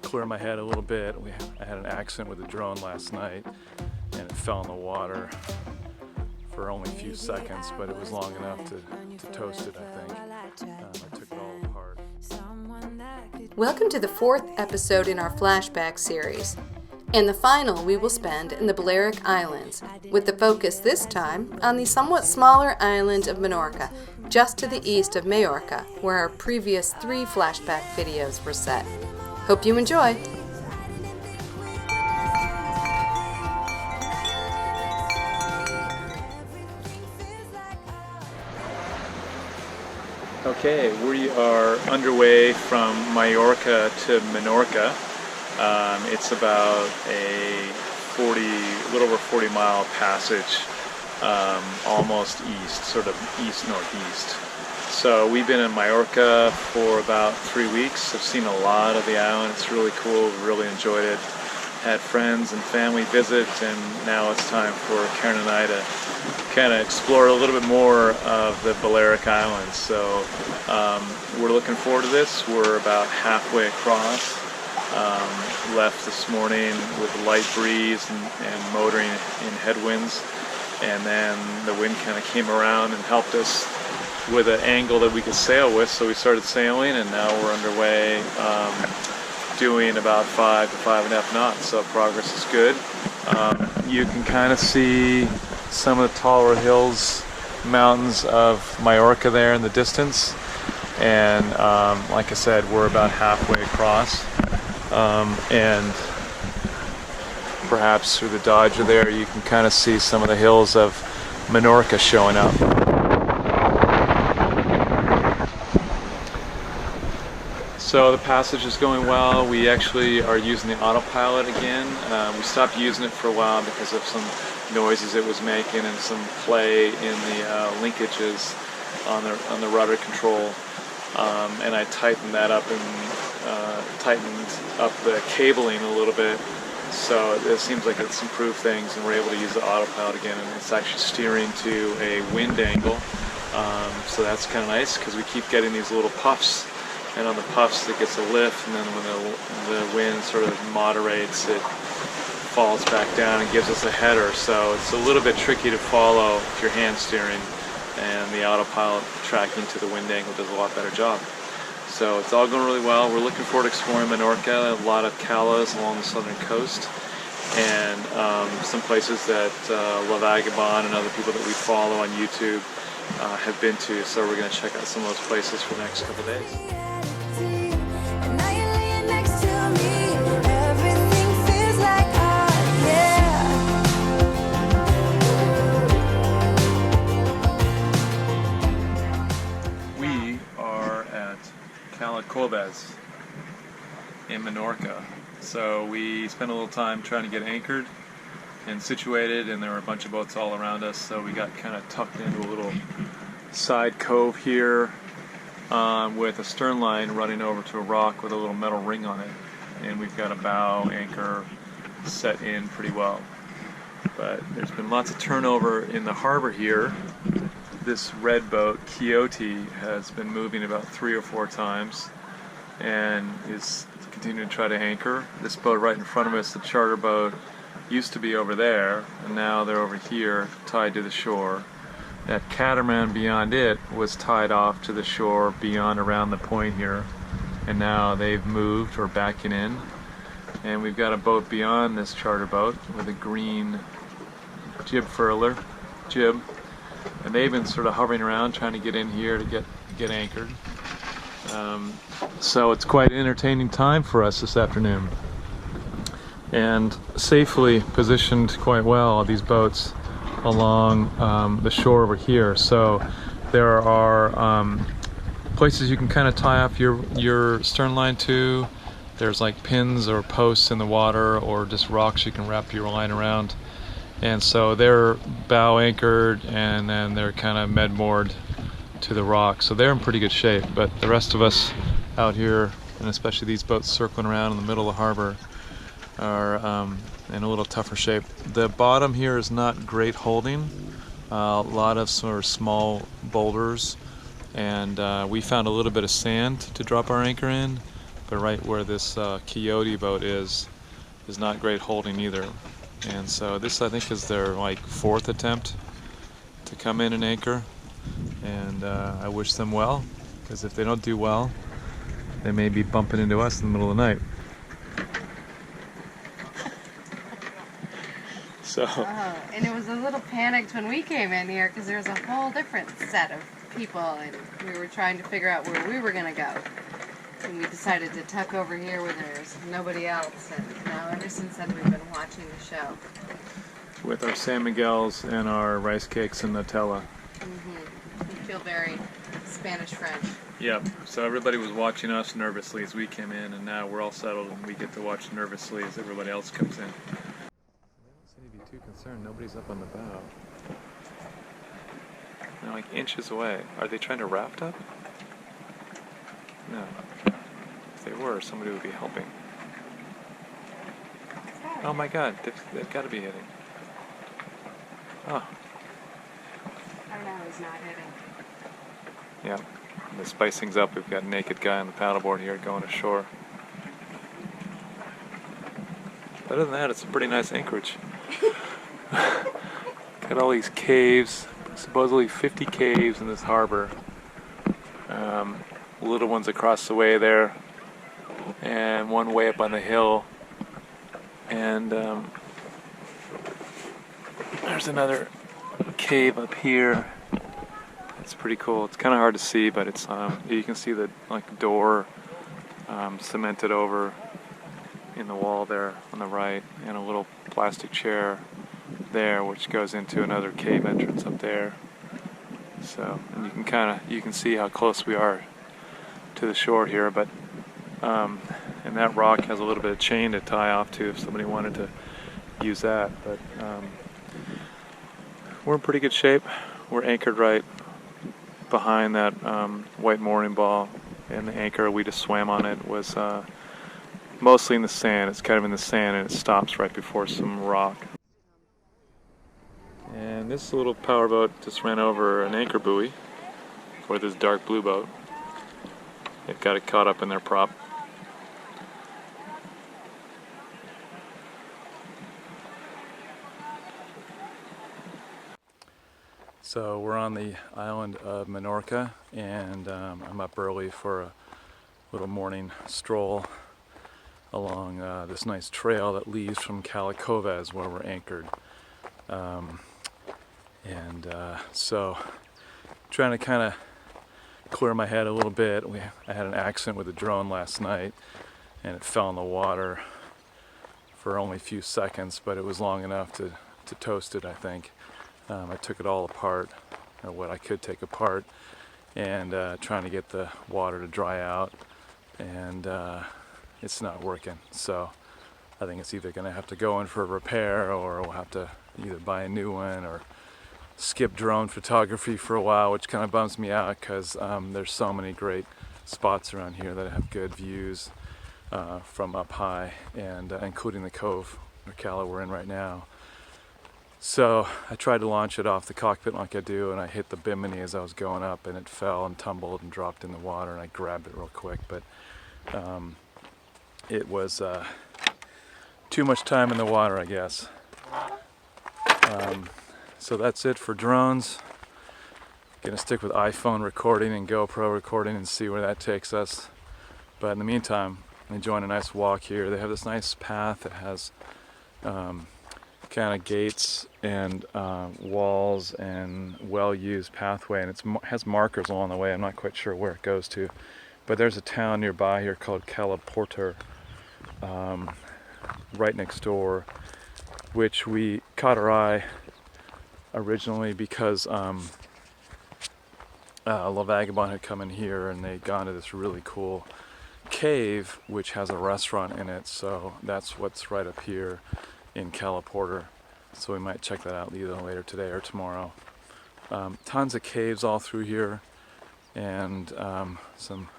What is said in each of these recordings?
clear my head a little bit. I had an accident with a drone last night and it fell in the water for only a few seconds, but it was long enough to toast it, I think. I took it all apart. Welcome to the fourth episode in our Flashback Series. And the final we will spend in the Balearic Islands, with the focus this time on the somewhat smaller island of Menorca, just to the east of Mallorca, where our previous 3 flashback videos were set. Hope you enjoy! Okay, we are underway from Mallorca to Menorca. It's about a little over 40-mile passage, almost east, sort of east-northeast. So we've been in Mallorca for about 3 weeks. I've seen a lot of the island. It's really cool. Really enjoyed it. Had friends and family visit, and now it's time for Karen and I to kind of explore a little bit more of the Balearic Islands. So we're looking forward to this. We're about halfway across. Left this morning with a light breeze and motoring in headwinds, and then the wind kind of came around and helped us with an angle that we could sail with, so we started sailing, and now we're underway doing about 5 to 5.5 knots, so progress is good. You can kind of see some of the taller hills, mountains of Mallorca there in the distance, and like I said, we're about halfway across. And perhaps through the Dodger there you can kind of see some of the hills of Menorca showing up. So the passage is going well. We actually are using the autopilot again. We stopped using it for a while because of some noises it was making and some play in the linkages on the rudder control. And I tightened that up and tightened up the cabling a little bit, so it seems like it's improved things, and we're able to use the autopilot again, and it's actually steering to a wind angle, so that's kind of nice because we keep getting these little puffs, and on the puffs it gets a lift, and then when the wind sort of moderates, it falls back down and gives us a header. So it's a little bit tricky to follow if you're hand steering, and the autopilot tracking to the wind angle does a lot better job. So it's all going really well. We're looking forward to exploring Menorca, a lot of calas along the southern coast, and some places that La Vagabond and other people that we follow on YouTube have been to. So we're going to check out some of those places for the next couple of days. Cobes in Menorca. So we spent a little time trying to get anchored and situated, and there were a bunch of boats all around us, so we got kind of tucked into a little side cove here with a stern line running over to a rock with a little metal ring on it, and we've got a bow anchor set in pretty well. But there's been lots of turnover in the harbor here. This red boat, Quixote, has been moving about 3 or 4 times and is continuing to try to anchor. This boat right in front of us, the charter boat, used to be over there, and now they're over here tied to the shore. That catamaran beyond it was tied off to the shore beyond around the point here, and now they've moved or backing in. And we've got a boat beyond this charter boat with a green jib furler, and they've been sort of hovering around trying to get in here to get anchored. So it's quite an entertaining time for us this afternoon, and safely positioned quite well, these boats along the shore over here. So there are places you can kind of tie off your stern line to. There's like pins or posts in the water, or just rocks you can wrap your line around. And so they're bow anchored, and then they're kind of med moored to the rock. So they're in pretty good shape, but the rest of us out here, and especially these boats circling around in the middle of the harbor, are in a little tougher shape. The bottom here is not great holding. A lot of sort of small boulders, and we found a little bit of sand to drop our anchor in, but right where this Coyote boat is not great holding either. And so this, I think, is their like 4th attempt to come in and anchor, and I wish them well, because if they don't do well, they may be bumping into us in the middle of the night. So. And it was a little panicked when we came in here because there was a whole different set of people, and we were trying to figure out where we were going to go. And we decided to tuck over here where there's nobody else, and now ever since then we've been watching the show. With our San Miguels and our rice cakes and Nutella. We feel very Spanish-French. Yep, so everybody was watching us nervously as we came in, and now we're all settled and we get to watch nervously as everybody else comes in. I don't seem to be too concerned, nobody's up on the bow. They're like inches away. Are they trying to raft up? No. If they were, somebody would be helping. Oh my god, they've got to be hitting. Oh. I don't know, he's not hitting. Yeah. And to spice things up, we've got a naked guy on the paddleboard here going ashore. Other than that, it's a pretty nice anchorage. Got all these caves, supposedly 50 caves in this harbor. Little ones across the way there, and one way up on the hill. And there's another cave up here. It's pretty cool. It's kind of hard to see, but it's you can see the door cemented over in the wall there on the right, and a little plastic chair there, which goes into another cave entrance up there. So, and you can see how close we are to the shore here, but and that rock has a little bit of chain to tie off to if somebody wanted to use that. But we're in pretty good shape. We're anchored right behind that white mooring ball, and the anchor, we just swam on it, was mostly in the sand. It's kind of in the sand, and it stops right before some rock. And this little powerboat just ran over an anchor buoy for this dark blue boat. They've got it caught up in their prop. So we're on the island of Menorca, and I'm up early for a little morning stroll along this nice trail that leads from Calicoves, where we're anchored. So trying to kind of clear my head a little bit. I had an accident with a drone last night, and it fell in the water for only a few seconds, but it was long enough to toast it, I think. I took it all apart, or what I could take apart, and trying to get the water to dry out, and it's not working. So I think it's either going to have to go in for a repair, or we'll have to either buy a new one or skip drone photography for a while, which kind of bums me out because there's so many great spots around here that have good views from up high, and including the cove or cala we're in right now. So I tried to launch it off the cockpit like I do, and I hit the bimini as I was going up, and it fell and tumbled and dropped in the water, and I grabbed it real quick, but it was too much time in the water, I guess. So that's it for drones. Gonna stick with iPhone recording and GoPro recording and see where that takes us. But in the meantime, I'm enjoying a nice walk here. They have this nice path that has kind of gates and walls and well-used pathway, and it has markers along the way. I'm not quite sure where it goes to, but there's a town nearby here called Calaporter, right next door, which we caught our eye originally because La Vagabond had come in here, and they'd gone to this really cool cave which has a restaurant in it, so that's what's right up here in Calaporter. So we might check that out either later today or tomorrow. Tons of caves all through here, and some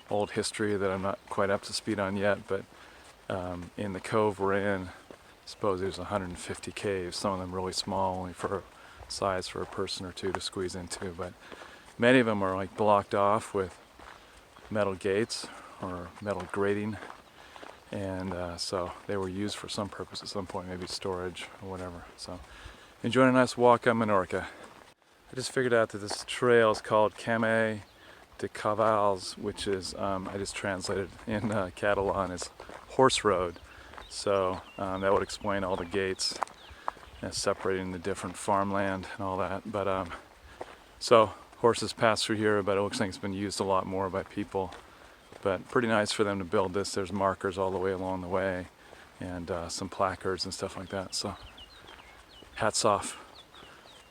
old history that I'm not quite up to speed on yet, but in the cove we're in, I suppose there's 150 caves, some of them really small, only for size for a person or two to squeeze into, but many of them are like blocked off with metal gates or metal grating, and so they were used for some purpose at some point, maybe storage or whatever. So enjoying a nice walk on Menorca. I just figured out that this trail is called Camí de Cavalls, which is, I just translated in Catalan as horse road. So that would explain all the gates separating the different farmland and all that. But so horses pass through here, but it looks like it's been used a lot more by people. But pretty nice for them to build this. There's markers all the way along the way, and some placards and stuff like that. So hats off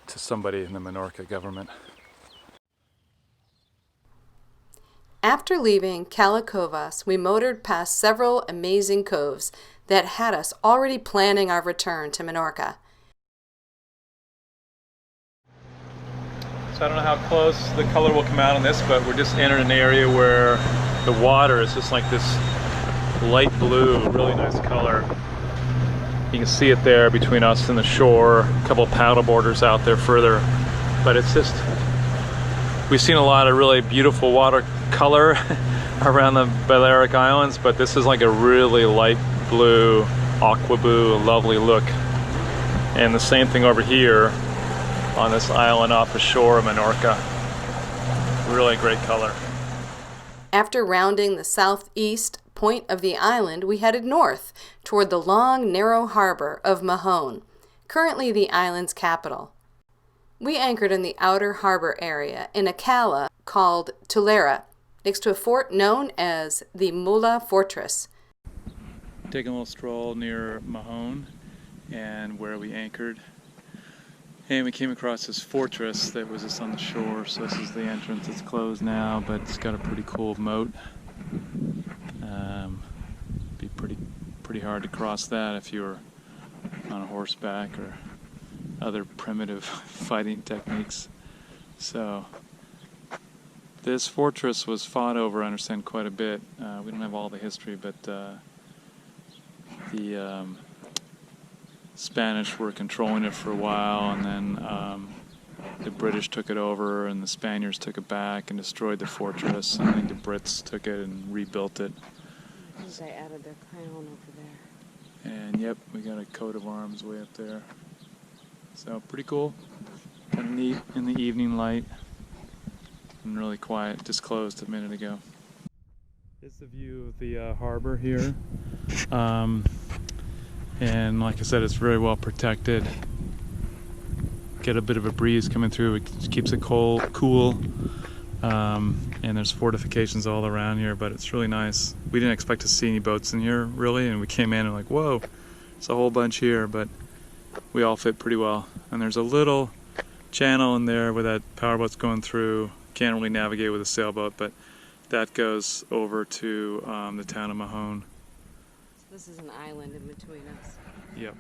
to somebody in the Menorca government. After leaving Calikovas, we motored past several amazing coves that had us already planning our return to Menorca. So I don't know how close the color will come out on this, but we're just entered an area where the water is just like this light blue, really nice color. You can see it there between us and the shore, a couple of paddle boarders out there further, but it's just, we've seen a lot of really beautiful water color around the Balearic Islands, but this is like a really light blue, aqua blue, lovely look. And the same thing over here on this island off the shore of Menorca. Really great color. After rounding the southeast point of the island, we headed north toward the long, narrow harbor of Mahon, currently the island's capital. We anchored in the outer harbor area in a cala called Tulera, next to a fort known as the Mullah Fortress. Taking a little stroll near Mahon and where we anchored. And we came across this fortress that was just on the shore. So this is the entrance. It's closed now, but it's got a pretty cool moat. Be pretty hard to cross that if you were on a horseback or other primitive fighting techniques. So this fortress was fought over, I understand, quite a bit. We don't have all the history, but the Spanish were controlling it for a while, and then the British took it over, and the Spaniards took it back and destroyed the fortress. And I think the Brits took it and rebuilt it. They added their crown over there. And yep, we got a coat of arms way up there. So pretty cool. Kind of neat in the evening light. And really quiet. Just closed a minute ago. This is the view of the harbor here. And like I said, it's very well protected. Get a bit of a breeze coming through. It keeps it cool. And there's fortifications all around here, but it's really nice. We didn't expect to see any boats in here, really, and we came in and like, whoa, it's a whole bunch here, but we all fit pretty well. And there's a little channel in there where that powerboat's going through. Can't really navigate with a sailboat, but that goes over to the town of Mahon. This is an island in between us. Yep.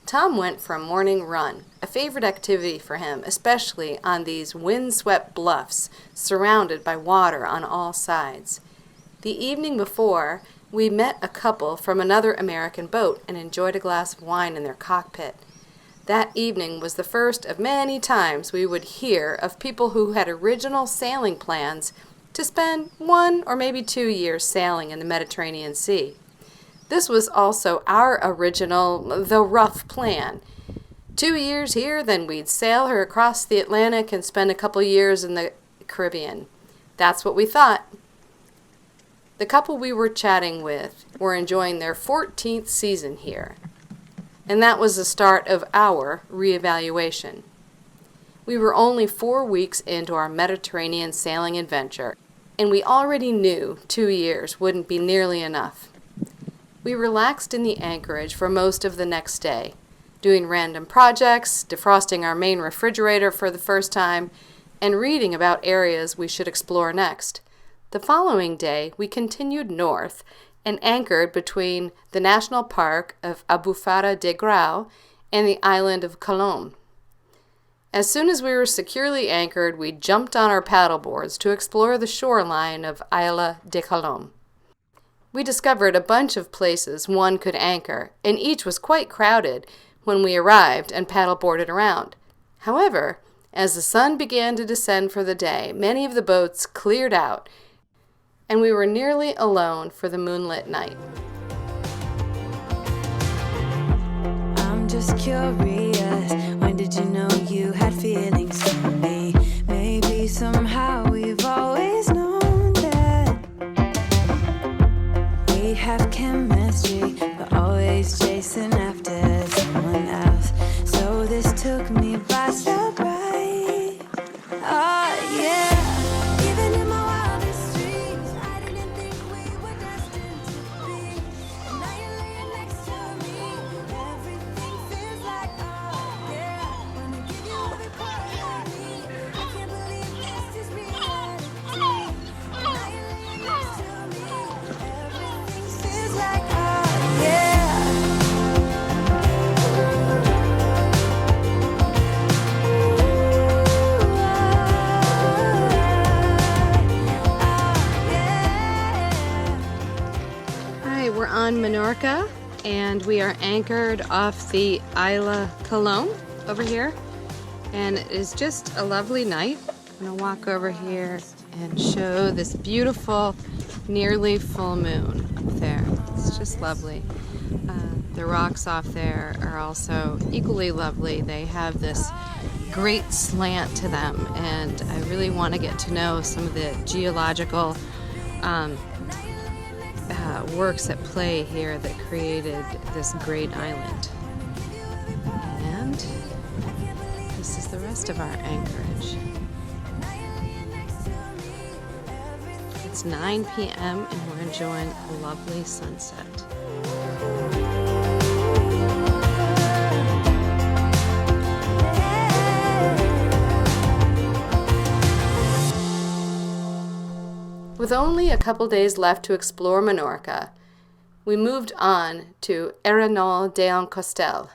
Tom went for a morning run, a favorite activity for him, especially on these wind-swept bluffs surrounded by water on all sides. The evening before, we met a couple from another American boat and enjoyed a glass of wine in their cockpit. That evening was the first of many times we would hear of people who had original sailing plans to spend 1 or maybe 2 years sailing in the Mediterranean Sea. This was also our original, though rough, plan. 2 years here, then we'd sail her across the Atlantic and spend a couple years in the Caribbean. That's what we thought. The couple we were chatting with were enjoying their 14th season here, and that was the start of our reevaluation. We were only 4 weeks into our Mediterranean sailing adventure, and we already knew 2 years wouldn't be nearly enough. We relaxed in the anchorage for most of the next day, doing random projects, defrosting our main refrigerator for the first time, and reading about areas we should explore next. The following day, we continued north and anchored between the National Park of Albufara de Grau and the island of Colom. As soon as we were securely anchored, we jumped on our paddleboards to explore the shoreline of Isla de Colom. We discovered a bunch of places one could anchor, and each was quite crowded when we arrived and paddleboarded around. However, as the sun began to descend for the day, many of the boats cleared out, and we were nearly alone for the moonlit night. I'm just curious, when did you know you had feelings for me? Maybe somehow we've always known that we have chemistry, but always chasing after someone else. So this took me by surprise. Oh yeah, even in my wildest dreams, I didn't think we were destined to be. And now you're laying next to me. Everything feels like, oh yeah, wanna give you every part of me. I can't believe this is reality. And now you're laying next to me. Everything feels like, oh yeah. Hi, we're on Menorca, and we are anchored off the Isla Colombe over here, and it is just a lovely night. I'm gonna walk over here and show this beautiful, nearly full moon up there. It's just lovely. The rocks off there are also equally lovely. They have this great slant to them, and I really want to get to know some of the geological works at play here that created this great island. And this is the rest of our anchorage. It's 9 p.m. and we're enjoying a lovely sunset. With only a couple days left to explore Menorca, we moved on to Arenal de Encostel,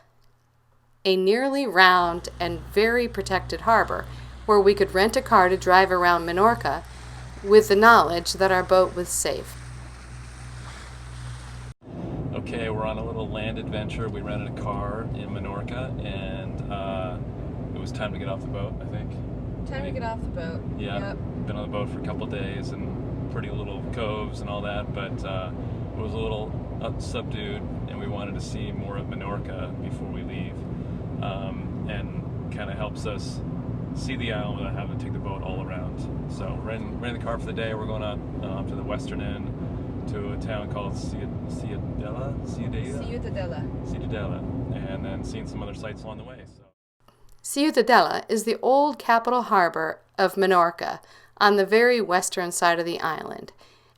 a nearly round and very protected harbor where we could rent a car to drive around Menorca with the knowledge that our boat was safe. Okay, we're on a little land adventure. We rented a car in Menorca, and it was time to get off the boat, I think. Time to get off the boat. Yeah, Yep. been on the boat for a couple of days and pretty little coves and all that, but it was a little subdued, and we wanted to see more of Menorca before we leave, and kind of helps us see the island without having to take the boat all around. So renting the car for the day. We're going up to the western end to a town called Ciudadela, and then seeing some other sights along the way. So. Ciudadela is the old capital harbor of Menorca on the very western side of the island,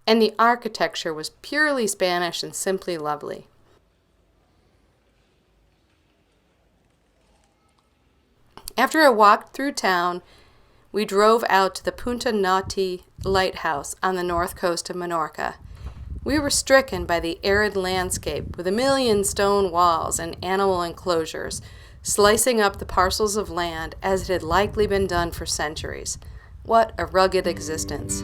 and the architecture was purely Spanish and simply lovely. After a walk through town, we drove out to the Punta Nati lighthouse on the north coast of Menorca. We were stricken by the arid landscape with a million stone walls and animal enclosures, slicing up the parcels of land as it had likely been done for centuries. What a rugged existence.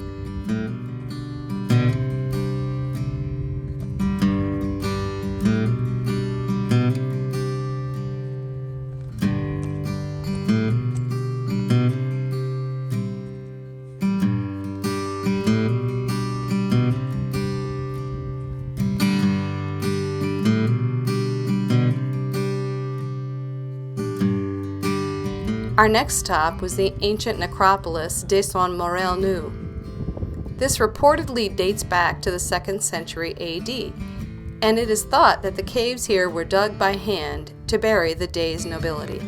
Our next stop was the ancient necropolis de Son Morel Nou. This reportedly dates back to the 2nd century AD, and it is thought that the caves here were dug by hand to bury the day's nobility.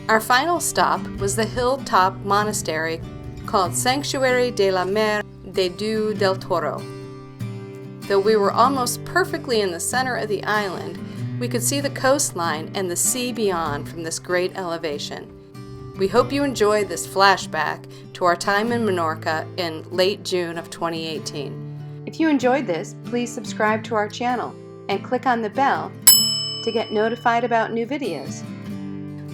Our final stop was the hilltop monastery called Sanctuary de la Mer de Diu del Toro. Though we were almost perfectly in the center of the island, we could see the coastline and the sea beyond from this great elevation. We hope you enjoyed this flashback to our time in Menorca in late June of 2018. If you enjoyed this, please subscribe to our channel and click on the bell to get notified about new videos.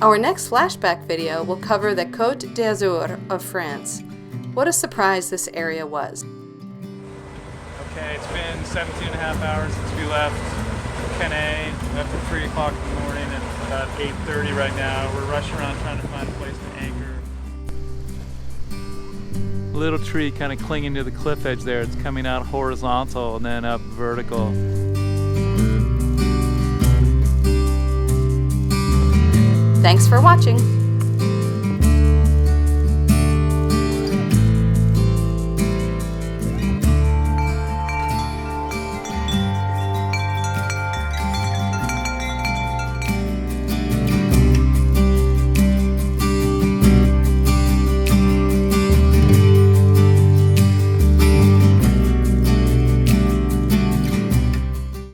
Our next flashback video will cover the Côte d'Azur of France. What a surprise this area was. Okay, it's been 17 and a half hours since we left Cannes. Left at 3 o'clock in the morning, and it's about 8:30 right now. We're rushing around trying to find a place to anchor. Little tree kind of clinging to the cliff edge there. It's coming out horizontal and then up vertical. Thanks for watching.